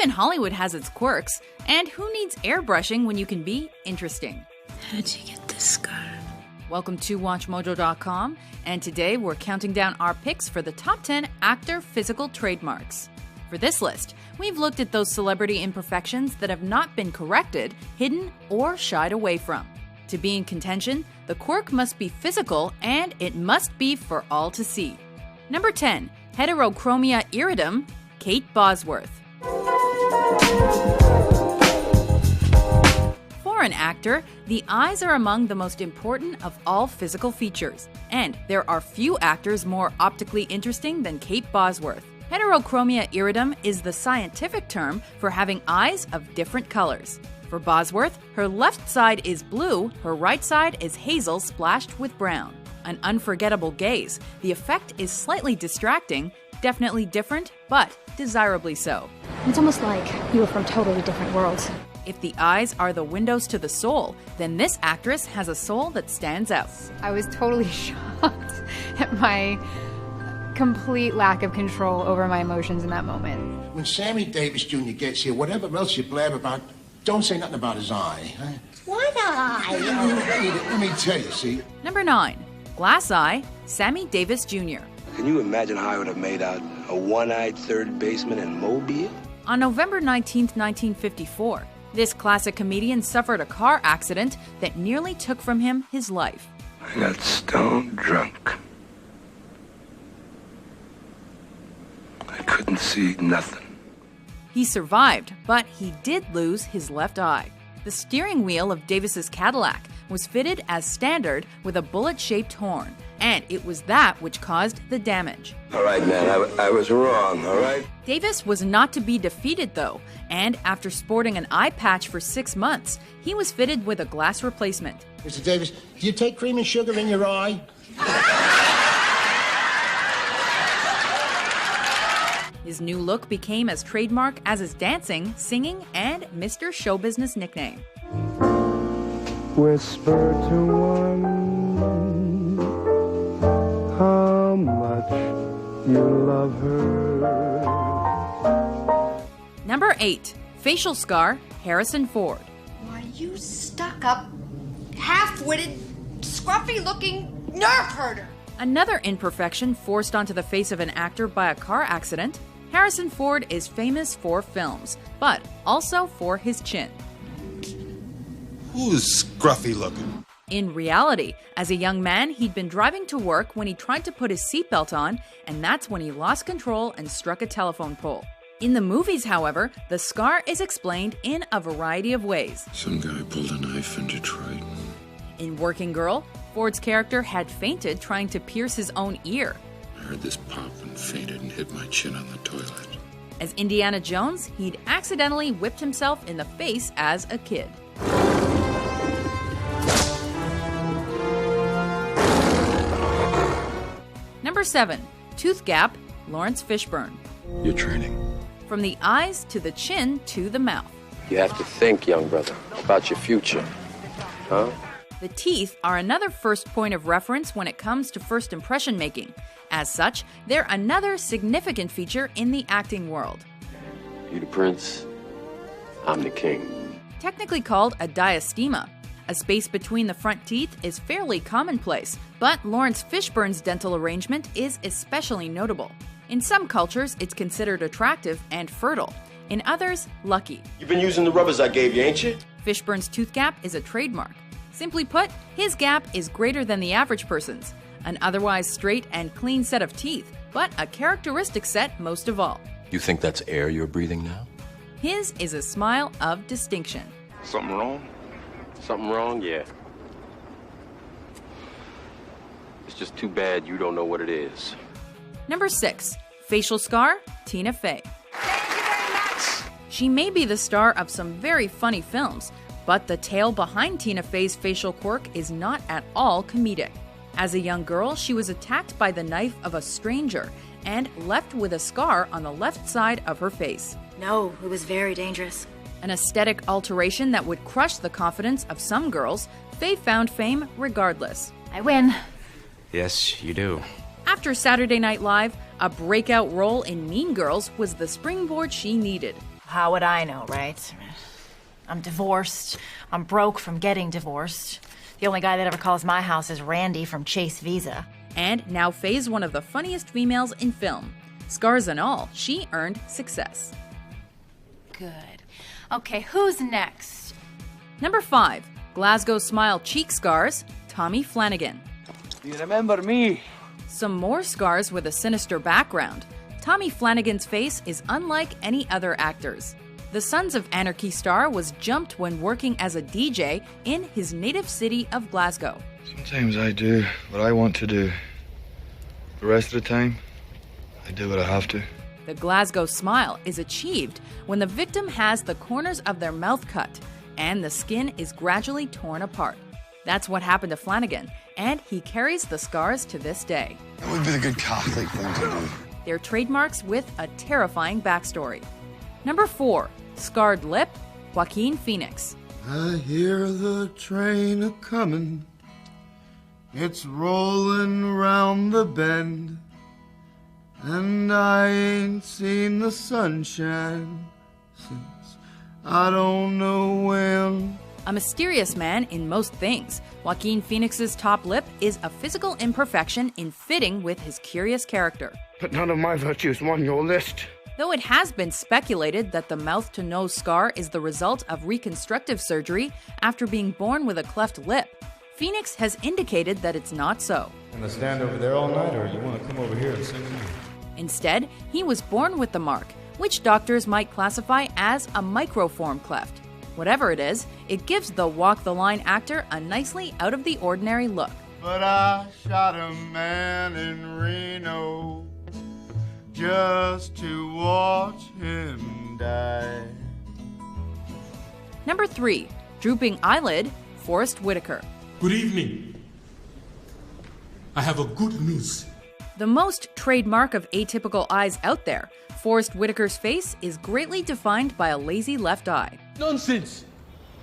Even Hollywood has its quirks, and who needs airbrushing when you can be interesting? How did you get this scar? Welcome to WatchMojo.com, and today we're counting down our picks for the top 10 actor physical trademarks. For this list, we've looked at those celebrity imperfections that have not been corrected, hidden, or shied away from. To be in contention, the quirk must be physical and it must be for all to see. Number 10. Heterochromia iridum, Kate Bosworth. For an actor, the eyes are among the most important of all physical features, and there are few actors more optically interesting than Kate Bosworth. Heterochromia iridum is the scientific term for having eyes of different colors. For Bosworth, her left side is blue, her right side is hazel splashed with brown. An unforgettable gaze, the effect is slightly distracting, definitely different, but desirably so. It's almost like you were from totally different worlds. If the eyes are the windows to the soul, then this actress has a soul that stands out. I was totally shocked at my complete lack of control over my emotions in that moment. When Sammy Davis Jr. gets here, whatever else you blab about, don't say nothing about his eye. Huh? What eye? Let me tell you, see? Number 9. Glass Eye, Sammy Davis Jr. Can you imagine how I would have made out a one-eyed third baseman in Mobile? On November 19, 1954, this classic comedian suffered a car accident that nearly took from him his life. I got stone drunk. I couldn't see nothing. He survived, but he did lose his left eye. The steering wheel of Davis's Cadillac was fitted as standard with a bullet-shaped horn, and it was that which caused the damage. All right, man, I was wrong, all right? Davis was not to be defeated, though, and after sporting an eye patch for 6 months, he was fitted with a glass replacement. Mr. Davis, do you take cream and sugar in your eye? His new look became as trademark as his dancing, singing, and Mr. Show Business nickname. Whisper to one how much you love her. Number 8. Facial scar, Harrison Ford. Why, you stuck-up, half-witted, scruffy-looking nerve herder. Another imperfection forced onto the face of an actor by a car accident. Harrison Ford is famous for films, but also for his chin. Who's scruffy looking? In reality, as a young man, he'd been driving to work when he tried to put his seatbelt on, and that's when he lost control and struck a telephone pole. In the movies, however, the scar is explained in a variety of ways. Some guy pulled a knife in Detroit. In Working Girl, Ford's character had fainted trying to pierce his own ear. I heard this pop and fainted and hit my chin on the toilet. As Indiana Jones, he'd accidentally whipped himself in the face as a kid. Number 7. Tooth Gap, Lawrence Fishburne. You're training. From the eyes to the chin to the mouth. You have to think, young brother, about your future. Huh? The teeth are another first point of reference when it comes to first impression making. As such, they're another significant feature in the acting world. You the prince, I'm the king. Technically called a diastema, a space between the front teeth is fairly commonplace, but Lawrence Fishburne's dental arrangement is especially notable. In some cultures, it's considered attractive and fertile. In others, lucky. You've been using the rubbers I gave you, ain't you? Fishburne's tooth gap is a trademark. Simply put, his gap is greater than the average person's. An otherwise straight and clean set of teeth, but a characteristic set most of all. You think that's air you're breathing now? His is a smile of distinction. Something wrong? Something wrong? Yeah. It's just too bad you don't know what it is. Number 6. Facial scar, Tina Fey. Thank you very much. She may be the star of some very funny films, but the tale behind Tina Fey's facial quirk is not at all comedic. As a young girl, she was attacked by the knife of a stranger and left with a scar on the left side of her face. No, it was very dangerous. An aesthetic alteration that would crush the confidence of some girls, Fey found fame regardless. I win. Yes, you do. After Saturday Night Live, a breakout role in Mean Girls was the springboard she needed. How would I know, right? I'm divorced. I'm broke from getting divorced. The only guy that ever calls my house is Randy from Chase Visa. And now Faye's one of the funniest females in film. Scars and all, she earned success. Good. Okay, who's next? Number 5, Glasgow Smile cheek scars, Tommy Flanagan. You remember me? Some more scars with a sinister background. Tommy Flanagan's face is unlike any other actor's. The Sons of Anarchy star was jumped when working as a DJ in his native city of Glasgow. Sometimes I do what I want to do. The rest of the time, I do what I have to. The Glasgow smile is achieved when the victim has the corners of their mouth cut and the skin is gradually torn apart. That's what happened to Flanagan, and he carries the scars to this day. That would be the good Catholic thing to do. They're trademarks with a terrifying backstory. Number 4, scarred lip, Joaquin Phoenix. I hear the train a-comin'. It's rolling round the bend. And I ain't seen the sunshine since I don't know when. A mysterious man in most things, Joaquin Phoenix's top lip is a physical imperfection in fitting with his curious character. But none of my virtues won your list. Though it has been speculated that the mouth-to-nose scar is the result of reconstructive surgery after being born with a cleft lip, Phoenix has indicated that it's not so. Gonna stand over there all night, or you want to come over here and sing to me? Instead, he was born with the mark, which doctors might classify as a microform cleft. Whatever it is, it gives the Walk the Line actor a nicely out-of-the-ordinary look. But I shot a man in Reno just to watch him die. Number 3, drooping eyelid, Forrest Whitaker. Good evening. I have a good news. The most trademark of atypical eyes out there, Forrest Whitaker's face is greatly defined by a lazy left eye. Nonsense!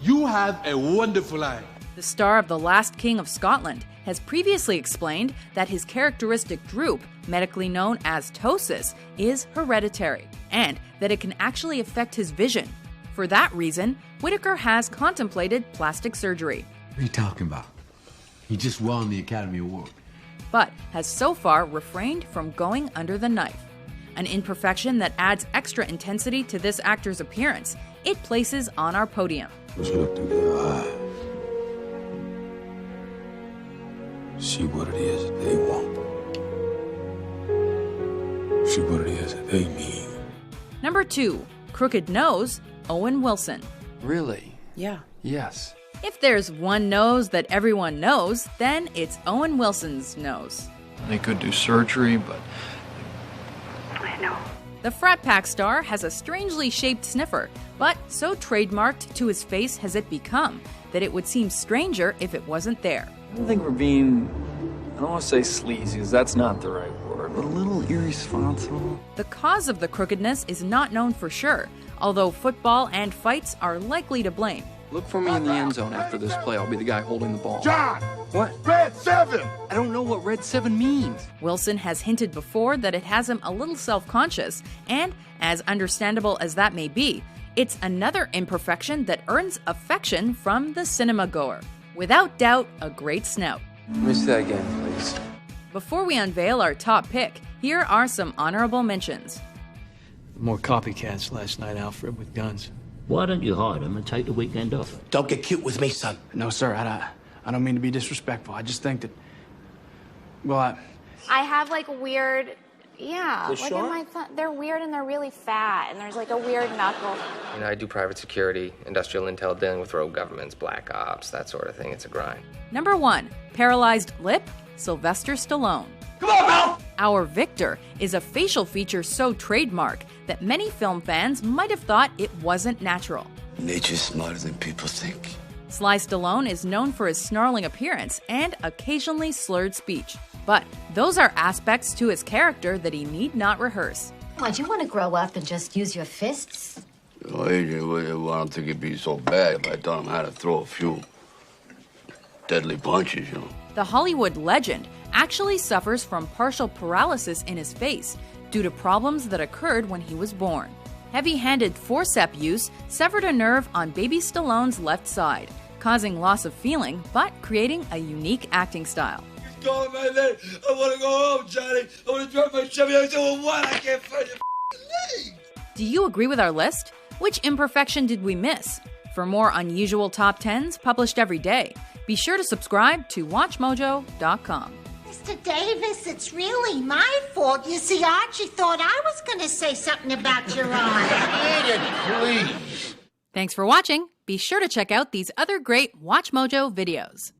You have a wonderful eye. The star of The Last King of Scotland has previously explained that his characteristic droop, medically known as ptosis, is hereditary, and that it can actually affect his vision. For that reason, Whitaker has contemplated plastic surgery. What are you talking about? He just won the Academy Award. But has so far refrained from going under the knife. An imperfection that adds extra intensity to this actor's appearance, it places on our podium. Just look through their eyes. See what it is that they want. See what it is that they need. Number 2, crooked nose, Owen Wilson. Really? Yeah. Yes. If there's one nose that everyone knows, then it's Owen Wilson's nose. They could do surgery, but I know. The Frat Pack star has a strangely shaped sniffer, but so trademarked to his face has it become that it would seem stranger if it wasn't there. I don't think we're being, I don't want to say sleazy, because that's not the right word, but a little irresponsible. The cause of the crookedness is not known for sure, although football and fights are likely to blame. Look for me in the end zone after this play. I'll be the guy holding the ball. John! What? Red 7! I don't know what Red 7 means. Wilson has hinted before that it has him a little self-conscious, and, as understandable as that may be, it's another imperfection that earns affection from the cinema goer. Without doubt, a great snout. Let me see that again, please. Before we unveil our top pick, here are some honorable mentions. More copycats last night, Alfred, with guns. Why don't you hide them and take the weekend off? Don't get cute with me, son. No, sir, I don't mean to be disrespectful. I just think that, well, I have like weird, yeah, like in my they're weird and they're really fat and there's like a weird knuckle. You know, I do private security, industrial intel, dealing with rogue governments, black ops, that sort of thing. It's a grind. Number 1, paralyzed lip, Sylvester Stallone. Come on, Mel! Our Victor is a facial feature so trademark that many film fans might have thought it wasn't natural. Nature's smarter than people think. Sly Stallone is known for his snarling appearance and occasionally slurred speech. But those are aspects to his character that he need not rehearse. Why, do you want to grow up and just use your fists? Well, Adrian, I don't think it'd be so bad if I taught him how to throw a few deadly punches, you know. The Hollywood legend actually suffers from partial paralysis in his face due to problems that occurred when he was born. Heavy-handed forceps use severed a nerve on baby Stallone's left side, causing loss of feeling but creating a unique acting style. Calling my leg. I want to go home, Johnny. I want to drive my Chevy. I'm doing what? I can't find your leg. Do you agree with our list? Which imperfection did we miss? For more unusual top 10s published every day, be sure to subscribe to WatchMojo.com. Mr. Davis, it's really my fault. You see, Archie thought I was going to say something about your eye. Eat it, please. Thanks for watching. Be sure to check out these other great Watch Mojo videos.